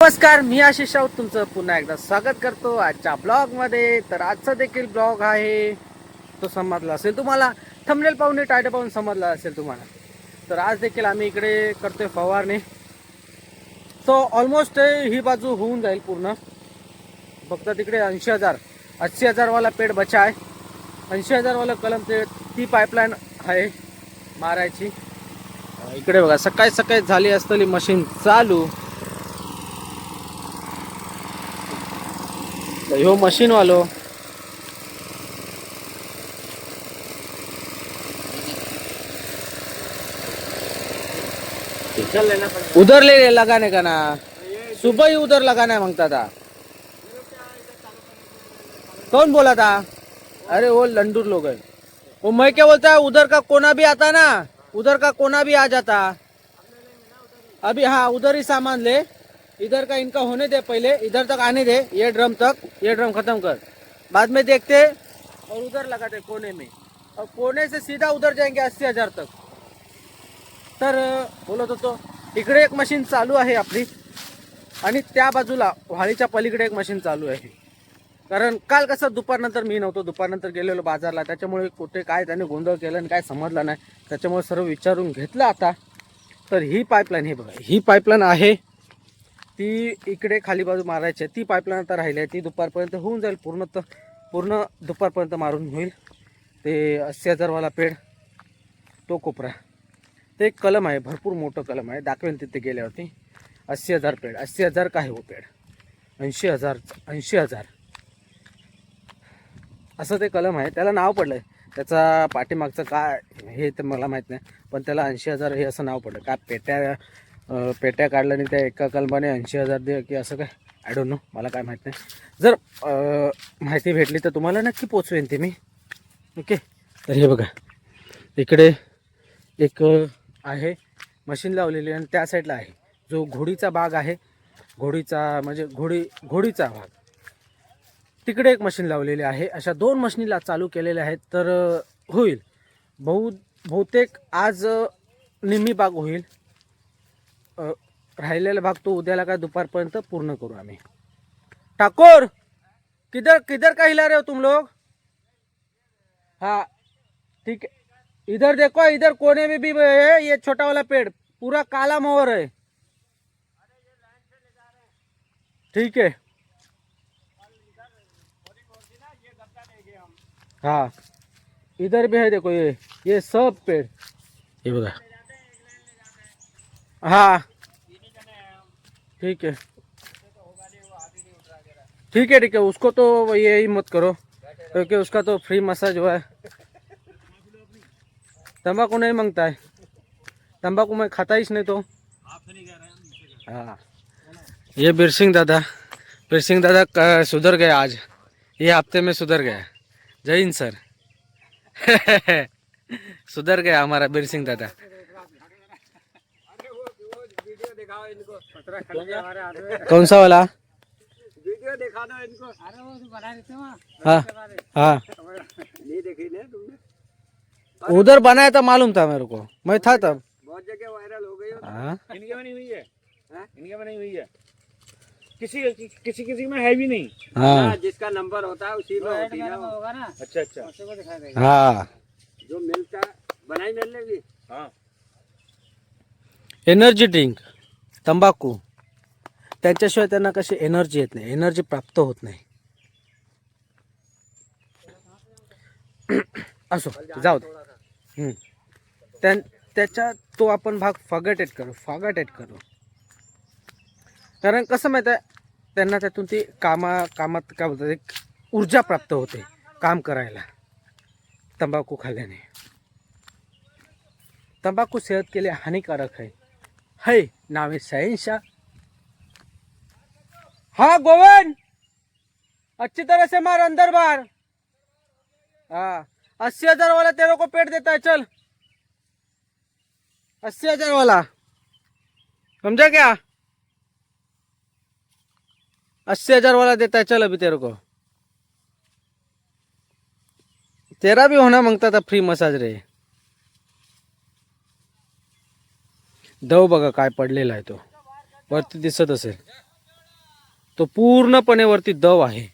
नमस्कार, मी आशिष राऊत तुमचं पुन्हा एकदा स्वागत करतो आजच्या ब्लॉगमध्ये. तर आजचा देखील ब्लॉग आहे तो समजला असेल तुम्हाला, थंबनेल पाहून टायटल पाहून समजला असेल तुम्हाला. तर आज देखील आम्ही इकडे करतोय फवारणी. सो ऑलमोस्ट ही बाजू होऊन जाईल पूर्ण. फक्त तिकडे 80,000 वाला पेड बचा आहे. 80,000 वाला कलम ते ती पाईपलाईन आहे मारायची. इकडे बघा, सकाळी सकाळी झाली असलेली मशीन चालू. ह्यो मशीन वालो उधर ले लगाने का ना, सुबह ही उधर लगाना है मांगता था. कौन बोला था? अरे वो लंडूर लोग है. वो मैं क्या बोलता है, उधर का कोना भी आता ना, उधर का कोना भी आ जाता. अभी हाँ, उधर ही सामान ले. इधर का इनका होने दे, पहले इधर तक आने दे. ये ड्रम तक, ये ड्रम खत्म कर, बाद में देखते. और उधर लगाते कोने में, और कोने से सीधा उधर जाएंगे 80,000 तक. तर बोलत होतो, इकडे एक मशीन चालू आहे आपली, आणि त्या बाजूला व्हाळीच्या पलीकडे एक मशीन चालू आहे. कारण काल कसं दुपारनंतर मी नव्हतो, दुपारनंतर गेलेलो बाजारला, त्याच्यामुळे कुठे काय त्याने गोंधळ केला आणि काय समजलं नाही, त्याच्यामुळे सर्व विचारून घेतलं आता. तर ही पाईपलाईन, हे बघा, ही पाईपलाईन आहे ती इकडे खाली बाजू मारायची आहे. ती पाईपलाईन आता राहिली आहे, ती दुपारपर्यंत होऊन जाईल. पूर्ण दुपारपर्यंत मारून होईल. ते 80,000 वाला पेड तो कोपरा, ते एक कलम आहे, भरपूर मोठं कलम आहे, दाखवेन तिथे गेल्यावरती. 80,000 पेड, 80,000 का आहे हो पेड, 80,000 असं ते कलम आहे. त्याला नाव पडलं आहे, त्याचा पाठीमागचं काय हे तर मला माहीत नाही, पण त्याला 80,000 हे असं नाव पडलं. काय पेट्या काढल्या आणि त्या एका कलमाने 80,000 दे की असं काय, आय डोंट नो, मला काय माहीत नाही. जर माहिती भेटली तर तुम्हाला नक्की पोचवेन ते मी. ओके. तर हे बघा, इकडे एक आहे मशीन लावलेली, आणि त्या साईडला आहे जो घोडीचा भाग आहे, घोडीचा म्हणजे घोडीचा भाग, तिकडे एक मशीन लावलेली आहे. अशा 2 मशीनीला चालू केलेल्या आहेत. तर होईल बहुतेक आज निम्मी बाग होईल. राहिलेला भाग तो उद्याला काय दुपारपर्यंत पूर्ण करू आम्ही. ठाकुर, किधर किधर का हिला रहे हो तुम लोग? हाँ ठीक है, इधर देखो, इधर कोने में भी है ये छोटा वाला पेड़, पूरा काला मोहर है. ठीक है. हाँ, इधर भी है, देखो ये सब पेड़, ये बघा. हाँ ठीक है, ठीक है, ठीक है. उसको तो यही मत करो, क्योंकि उसका तो फ्री मसाज हुआ है. तंबाकू नहीं मांगता है, तंबाकू मैं खाता ही नहीं तो. हाँ, ये बिरसिंग दादा सुधर गया आज, ये हफ्ते में सुधर गया. जय हिंद सर. सुधर गया हमारा बिरसिंग दादा. कौन सा वाला वीडियो दिखा दो इनको. अरे वो बना देते हैं. हाँ हाँ, नहीं देखी ना तुमने? उधर बनाया था, मालूम था मेरे को, मैं था तब. बहुत जगह वायरल हो गई. हाँ, इनके बनी हुई है, इनके बनी हुई है. किसी में है भी नहीं. हाँ, जिसका नंबर होता है उसी में होती है होगा ना. अच्छा अच्छा. हाँ, जो मिलता बनाई मिल लेगी. हाँ, एनर्जी ड्रिंक, तंबाखू, त्याच्याशिवाय त्यांना कशी एनर्जी येत नाही, एनर्जी प्राप्त होत नाही. असो, जाऊ दे. त्याच्या तो आपण भाग फॉगटेड करू. कारण कसं माहिती आहे, त्यांना त्यातून ती कामात काय बोलतात, एक ऊर्जा प्राप्त होते काम करायला तंबाखू खाल्ल्याने. तंबाखू सेहत के लिए हानिकारक है नावे शहंशाह. हाँ गोवन, अच्छी तरह से मार, अंदर बाहर. हाँ, 80,000 वाला तेरे को पेट देता है, चल. 80,000 वाला, समझा क्या? 80,000 वाला देता है, चल अभी तेरे को. तेरा भी होना मांगता था फ्री मसाज रे. दव बघा काय पडलेला आहे तो, वरती दिसत असेल. तो पूर्णपणे वरती दव आहे.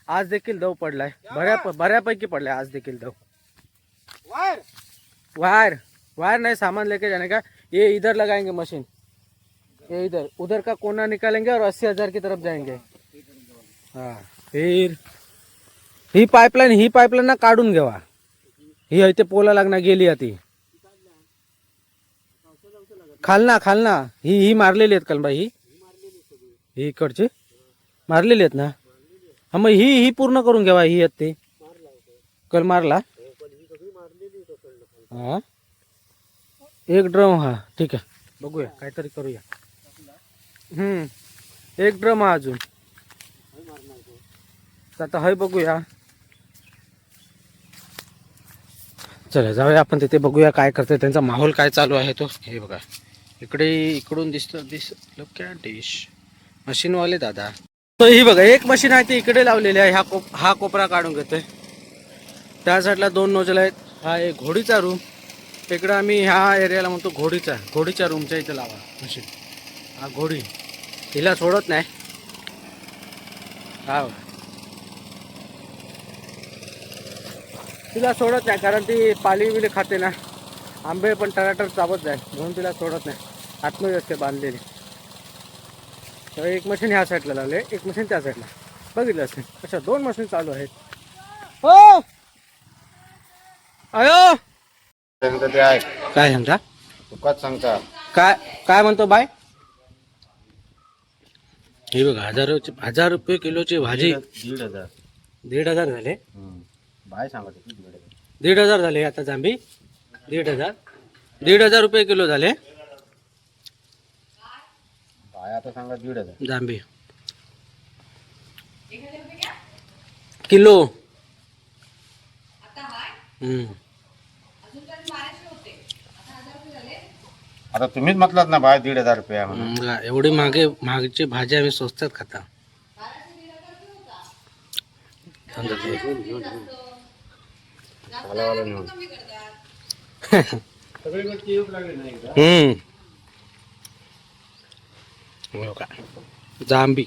आज देखील दव पडलाय, बऱ्यापैकी पडलाय आज देखील दव. वायर वायर वायर नहीं, सामान लेके जाने का. ये इधर लगाएंगे मशीन, ये इधर उधर का कोना निकालेंगे और 80,000 की तरफ जाएंगे. हाँ फिर ही पाइपलाइन ना काढून घेवा. ही इथे पोला लागणार गेली ती खालना ही मारलेली आहेत कल बाई. ही इकडची मारलेली आहेत ना. हा मग ही पूर्ण करून घ्यावा. ही आहेत ते कल मारला. हा एक ड्रम. हा ठीक आहे, बघूया काहीतरी करूया. एक ड्रम हा अजून. आता हाय बघूया. चला जाऊया आपण तिथे, बघूया काय करते, त्यांचा माहोल काय चालू आहे तो. हे बघा इकडे इकडून दिसत क्या डिश मशीनवाले दादा. तर ही बघा एक मशीन आहे ती इकडे लावलेली आहे. हा कोपरा काढून घेतोय. त्या साईडला 2 नोजल आहेत. हा एक घोडीचा रूम. इकडे आम्ही ह्या एरियाला म्हणतो घोडीच्या रूमच्या इथे लावा मशीन. हा घोडी तिला सोडत नाही. हा तिला सोडत नाही कारण ती पाली बिली खाते ना. आंबे पण टराटर चावत जाईल म्हणून तिला सोडत नाही. आतमध्ये असते बांधलेली. तर एक मशीन ह्या साईडला लावले, एक मशीन त्या साईडला. बघितलं असेल अशा 2 मशीन चालू आहेत. हो अयो काय सांगता, काय म्हणतो बाय. हे बघा 1000 रुपये किलोची भाजी. 1,500 झाले. बाय सांगत 1,500 झाले आता जांभी. 1,500 रुपये किलो झाले बाय. आता सांगा 1,500 जांभी किलो. आता तुम्हीच म्हटलात ना बाय 1,500 रुपये म्हणून. एवढी महागची भाजी आम्ही स्वस्तात खाता. जांभी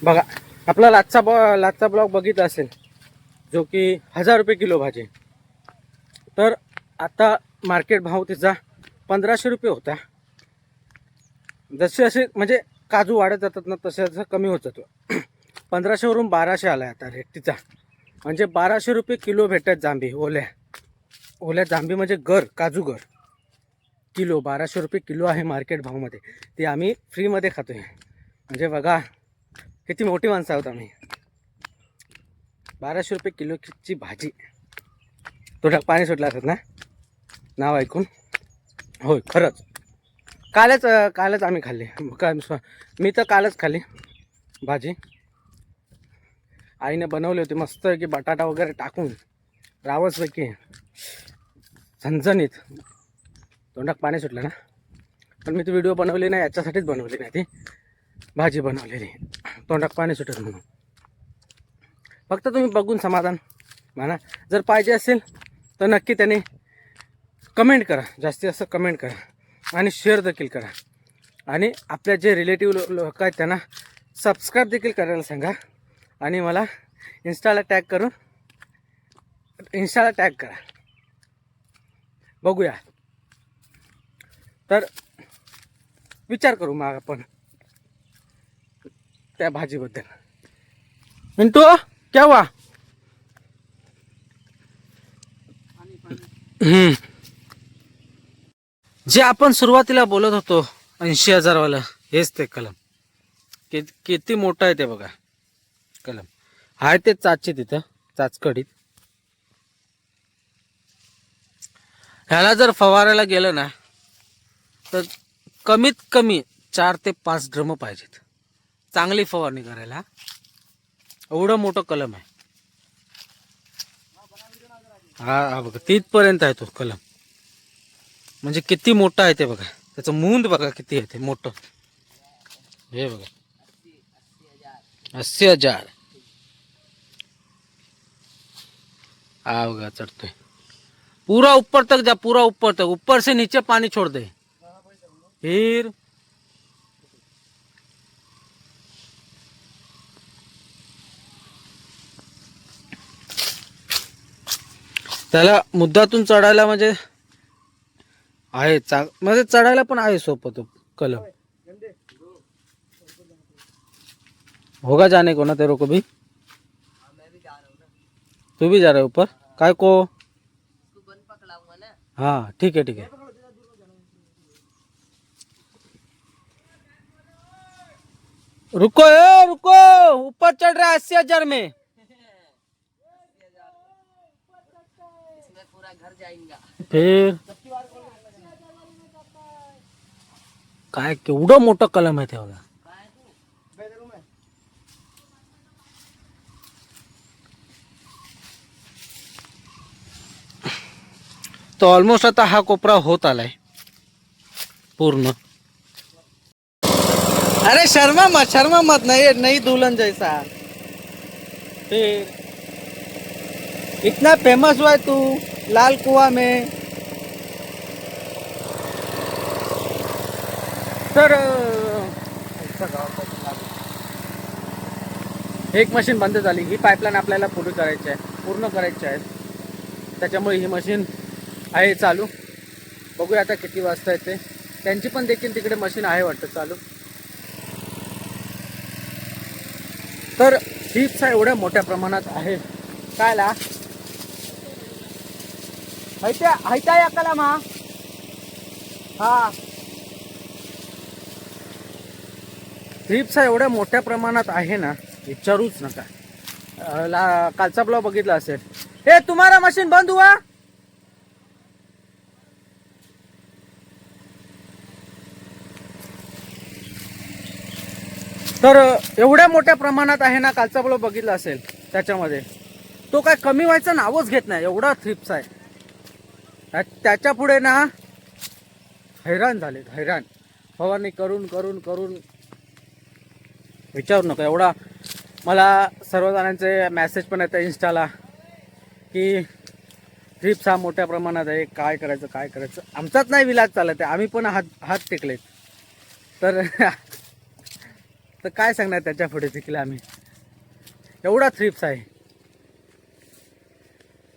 बघा. आपला लाचचा ब्लॉग बघितला असेल जो की 1,000 रुपये किलो भाजी. तर आता मार्केट भाव तिचा 1,500 रुपये होता. जसे म्हणजे काजू वाढत जातात ना तसं कमी होत जातो. 1,500 वरून 1,200 आला आता रेट तिचा. म्हणजे 1,200 रुपये किलो भेटतात जांभी. ओल्या जांभी म्हणजे काजू गर किलो 1,200 रुपये किलो आहे मार्केट भावमध्ये. ते आम्ही फ्रीमध्ये खातोय. म्हणजे बघा किती मोठी माणसं आहोत आम्ही. 1,200 रुपये किलोची भाजी. तोंडात पाणी सुटलं असत ना नाव ऐकून. होय खरंच. कालच आम्ही खाल्ली. मी तर कालच खाल्ली भाजी. आईने बनवली होती मस्त की बटाटा वगैरे टाकून रावसपैकी झणझणीत. तोंडात पाणी सुटलं ना. पण मी ती व्हिडिओ बनवली नाही, याच्यासाठीच बनवली नाही. ती भाजी बनवलेली तोंडात पाणी सुटत म्हणून. फक्त तुम्ही बघून समाधान म्हणा. जर पाहिजे असेल तर नक्की त्याने कमेंट करा, जास्तीत जास्त कमेंट करा आणि शेअर देखील करा. आणि आपल्या जे रिलेटिव्ह लोक आहेत त्यांना सबस्क्राईब देखील करायला सांगा. आणि मला इंस्टाला टॅग करा. बघूया. तर विचार करू मग आपण त्या भाजीबद्दल. मिंटू क्या हुआ. जे आपण सुरुवातीला बोलत होतो 80,000 वाला, हेच ते कलम. किती मोठं आहे ते बघा कलम. आहे ते चाचचे तिथं चाचकडीत. ह्याला जर फवारायला गेलं ना तर कमीत कमी 4 ते 5 ड्रम पाहिजेत चांगली फवारणी करायला. एवढं मोठं कलम आहे. हा बघा तिथपर्यंत आहे तो कलम. म्हणजे किती मोठा आहे ते बघा. त्याचं मुंड बघा किती आहे ते मोठं. हे बघा 80,000. हा बघा चढतोय. पूरा ऊपर तक जा, पूरा ऊपर तक, ऊपर से नीचे पानी छोड़ दे। फिर त्याला मुद्दातून चढायला म्हणजे आहे म्हणजे चढायला पण आहे सोपं तो कलम। होगा जाने को ना तेरे को भी? तू भी जा रहा है ऊपर काय को? हाँ ठीक है ठीक है। रुको रुको, ऊपर चढ़ रहा है 80,000 में। पूरा घर जाएगा फिर काय केवढं मोठं कलम आहे तेवढा। तो ऑलमोस्ट आता हा कोपरा होत आलाय पूर्ण। अरे शर्मा मत नहीं, नई दुल्हन जैसा। फिर इतना फेमस हुआ है तू लाल कुआं में। तर एक मशीन बंद झाली, ही पाईपलाईन आपल्याला पूर्ण करायची आहे, त्याच्यामुळे ही मशीन आहे चालू। बघूया आता किती वाजता येते, त्यांची पण देखील तिकडे मशीन आहे वाटतं चालू। तर हीच एवढ्या मोठ्या प्रमाणात आहे कायला हैता या कलमा। हा ट्रिप्स एवढ्या मोठ्या प्रमाणात आहे ना, विचारूच नका। कालचा ब्लॉग बघितला असेल। हे तुम्हारा मशीन बंद हुआ? तर एवढ्या मोठ्या प्रमाणात आहे ना, कालचा ब्लॉग बघितला असेल, त्याच्यामध्ये तो काय कमी व्हायचं नावच घेत नाही, एवढा थ्रिप्स आहे। त्याच्या पुढे ना हैराण झालेत, हैराण। फवारणी करून करून करून विचारू नका एवढा। मला सर्वजणांचे मेसेज पण येतात इंस्टाला की थ्रिप्स हा मोठ्या प्रमाणात आहे, काय करायचं। आमचाच नाही विलाज चालत आहे, आम्ही पण हात टेकलेत। तर काय सांगणार त्याच्या पुढे देखील आम्ही, एवढा थ्रिप्स आहे।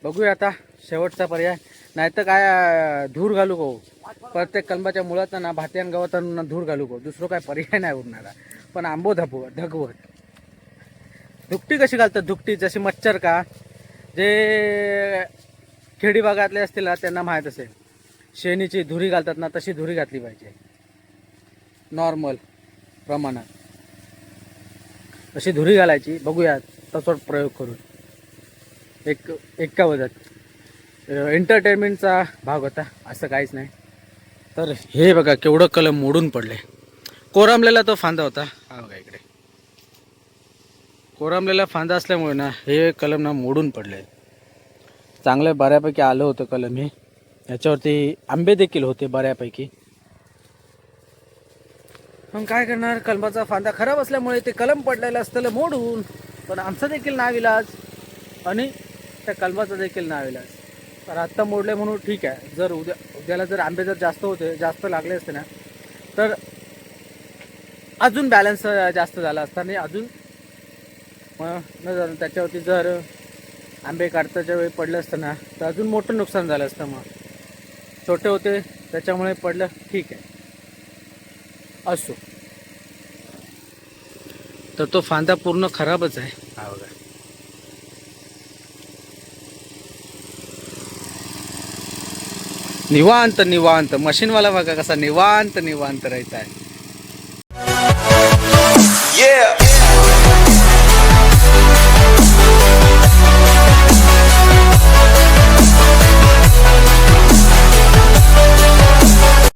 बघूया आता शेवटचा पर्याय, नाहीतर काय धूर घालू गो प्रत्येक कलमाच्या मुळात ना, भात्यान गवतांना धूर घालू गो, दुसरं काय पर्याय नाही उरणारा। पण आंबो धगवत धुकटी कशी घालतात, धुकटी जशी मच्छर का, जे खेडी भागातले असतील ना त्यांना माहीत असेल, शेणीची धुरी घालतात ना, तशी धुरी घातली पाहिजे नॉर्मल प्रमाणात, तशी धुरी घालायची। बघूया तसोच प्रयोग करून, एका वजात एंटरटेनमेंटचा भाग होता, असं काहीच नाही। तर हे बघा केवढं कलम मोडून पडले, कोरामलेला तो फांदा होता, हा बघा इकडे कोरामलेला फांदा असल्यामुळे ना हे कलम ना मोडून पडले। चांगलं बऱ्यापैकी आलं होतं कलम हे, याच्यावरती आंबे देखील होते बऱ्यापैकी। पण काय करणार, कलमाचा फांदा खराब असल्यामुळे ते कलम पडलेलं असतं मोडून। पण आमचं देखील नाविलाज आणि त्या कलमाचा देखील नाविलाज। तर आत्ता मोडले म्हणून ठीक आहे, जर उद्याला जर आंबे जर जास्त लागले असते ना, तर अजून बॅलन्स जास्त झाला असता आणि अजून त्याच्यावरती जर आंबे काढताच्या वेळी पडलं असतं ना, तर अजून मोठं नुकसान झालं असतं। मग छोटे होते त्याच्यामुळे पडलं, ठीक आहे असो। तर तो फांदा पूर्ण खराबच आहे, हा बघा। निवांत मशीनवाला बघा कसा निवांत राहत आहे।